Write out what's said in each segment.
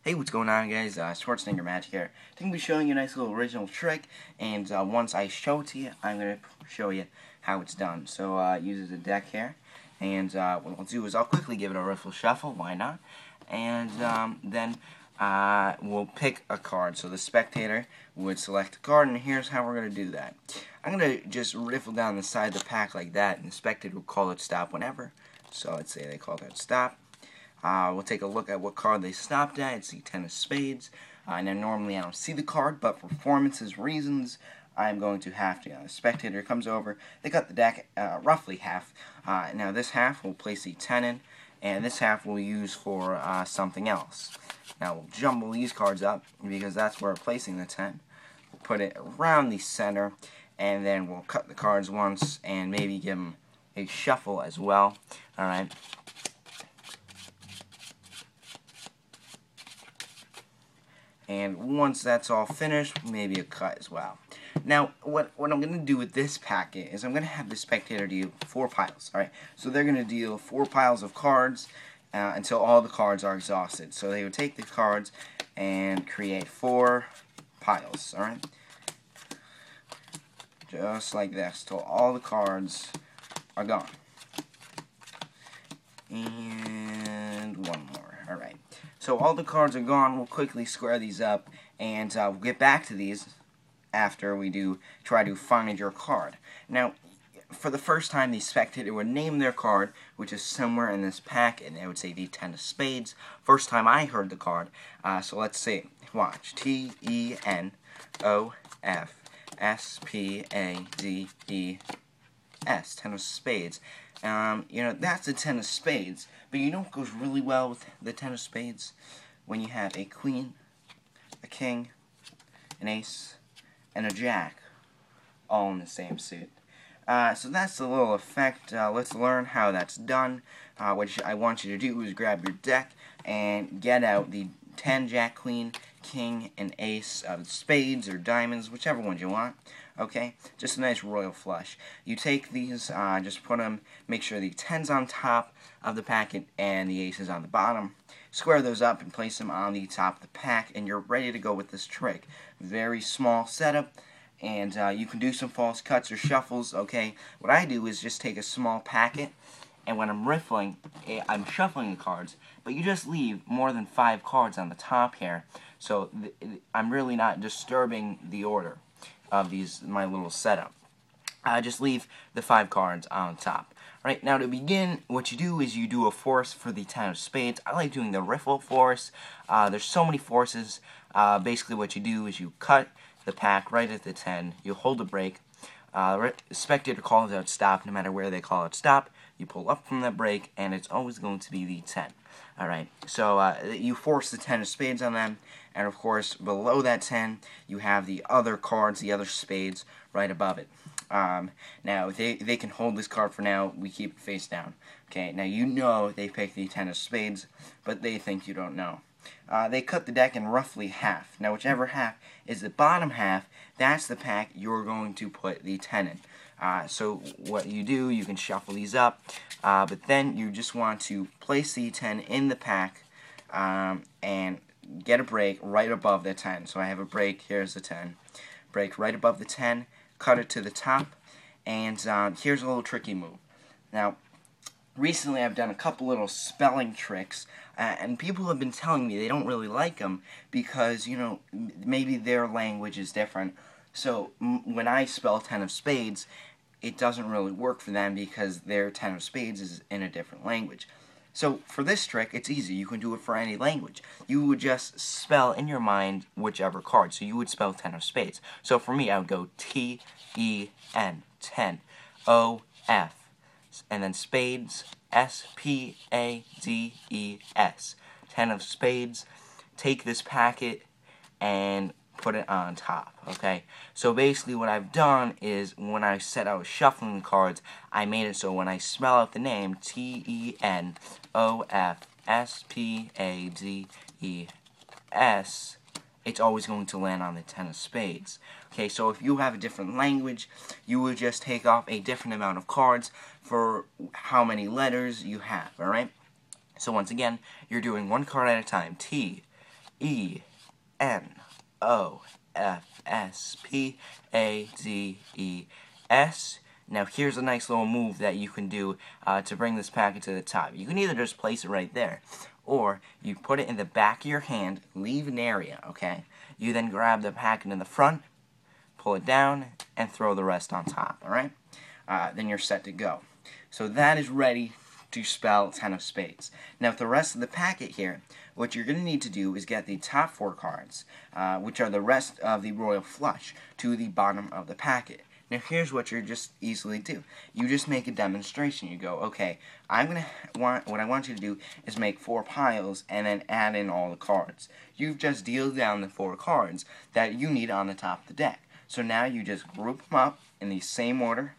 Hey, what's going on, guys? Schwarzenegger Magic here. I'm going to be showing you a nice little original trick, and once I show it to you, I'm going to show you how it's done. So, it uses a deck here, and what I'll do is I'll quickly give it a riffle shuffle, why not? And then we'll pick a card. So the spectator would select a card, and here's how we're going to do that. I'm going to just riffle down the side of the pack like that, and the spectator will call it stop whenever. So let's say they call that stop. We'll take a look at what card they stopped at. It's the Ten of Spades. Now, normally I don't see the card, but for performances reasons, I'm going to have to. The spectator comes over. They cut the deck roughly half. Now, this half we'll place the 10 in, and this half we'll use for something else. Now, we'll jumble these cards up, because that's where we're placing the 10. We'll put it around the center, and then we'll cut the cards once, and maybe give them a shuffle as well. Alright. And once that's all finished, maybe a cut as well. Now, what I'm going to do with this packet is I'm going to have the spectator deal 4 piles. Alright, so they're going to deal 4 piles of cards until all the cards are exhausted. So they would take the cards and create 4 piles. Alright, just like this, till all the cards are gone. And one more. Alright. So all the cards are gone. We'll quickly square these up, and we'll get back to these after we try to find your card. Now, for the first time, the spectator would name their card, which is somewhere in this pack, and they would say the Ten of Spades. First time I heard the card. So let's see. Watch. T-E-N-O-F-S-P-A-D-E-S. Ten of Spades. You know, that's the Ten of Spades. But you know what goes really well with the Ten of Spades? When you have a queen, a king, an ace, and a jack, all in the same suit. So that's the little effect. Let's learn how that's done. What I want you to do is grab your deck and get out the 10, jack, queen, king, and ace of spades or diamonds, whichever ones you want. Okay, just a nice royal flush. You take these, just put them, make sure the 10's on top of the packet and the ace is on the bottom. Square those up and place them on the top of the pack, and you're ready to go with this trick. Very small setup, and you can do some false cuts or shuffles. Okay, what I do is just take a small packet, and when I'm riffling, I'm shuffling the cards, but you just leave more than 5 cards on the top here, so I'm really not disturbing the order of my little setup. Just leave the 5 cards on top. Right, now to begin, what you do is you do a force for the Ten of Spades. I like doing the riffle force. There's so many forces. Basically what you do is you cut the pack right at the 10. You hold the break. The spectator calls out stop no matter where they call it stop. You pull up from that break, and it's always going to be the 10. Alright, so you force the 10 of Spades on them, and of course, below that 10, you have the other cards, the other spades, right above it. Now, they can hold this card for now. We keep it face down. Okay, now you know they picked the 10 of Spades, but they think you don't know. They cut the deck in roughly half. Now, whichever half is the bottom half, that's the pack you're going to put the 10 in. So what you do, you can shuffle these up, but then you just want to place the 10 in the pack and get a break right above the 10. So I have a break, here's the 10. Break right above the 10, cut it to the top, and here's a little tricky move. Now, recently I've done a couple little spelling tricks, and people have been telling me they don't really like them because, you know, maybe their language is different. So when I spell Ten of Spades, it doesn't really work for them because their Ten of Spades is in a different language. So for this trick, it's easy. You can do it for any language. You would just spell in your mind whichever card. So you would spell Ten of Spades. So for me, I would go T-E-N, 10, O-F, and then Spades, S-P-A-D-E-S, 10 of Spades. Take this packet and put it on top, okay? So basically what I've done is when I said I was shuffling the cards, I made it so when I spell out the name T-E-N-O-F-S-P-A-D-E-S, it's always going to land on the 10 of Spades. Okay, so if you have a different language, you would just take off a different amount of cards for how many letters you have, alright? So once again, you're doing one card at a time. T, E N O F S P A D E S. Now here's a nice little move that you can do to bring this packet to the top. You can either just place it right there, or you put it in the back of your hand, leave an area, okay? You then grab the packet in the front, pull it down, and throw the rest on top, alright? Then you're set to go. So that is ready to spell 10 of spades. Now with the rest of the packet here, what you're going to need to do is get the top 4 cards, which are the rest of the royal flush, to the bottom of the packet. Now here's what you just easily do. You just make a demonstration. You go, okay, what I want you to do is make 4 piles and then add in all the cards. You've just dealt down the 4 cards that you need on the top of the deck. So now you just group them up in the same order,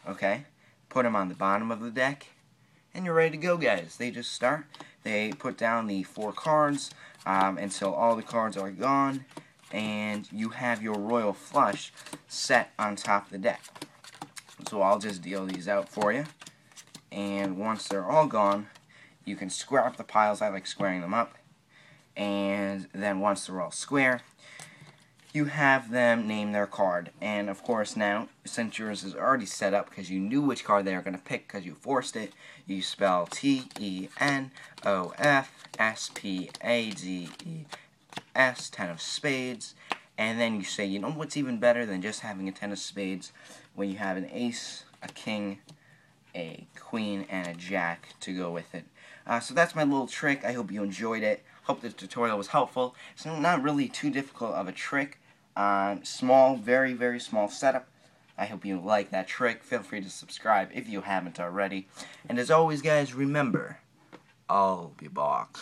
okay? Put them on the bottom of the deck, and you're ready to go, guys. They just start. They put down the 4 cards until all the cards are gone, and you have your royal flush set on top of the deck. So I'll just deal these out for you, and once they're all gone, you can square up the piles. I like squaring them up, and then once they're all square, you have them name their card. And of course now, since yours is already set up because you knew which card they were going to pick because you forced it, you spell TENOFSPADES, 10 of spades, and then you say, you know what's even better than just having a 10 of spades? When you have an ace, a king, a queen, and a jack to go with it. So that's my little trick. I hope you enjoyed it. Hope this tutorial was helpful. It's not really too difficult of a trick. Small, very, very small setup. I hope you like that trick. Feel free to subscribe if you haven't already. And as always, guys, remember, I'll be back.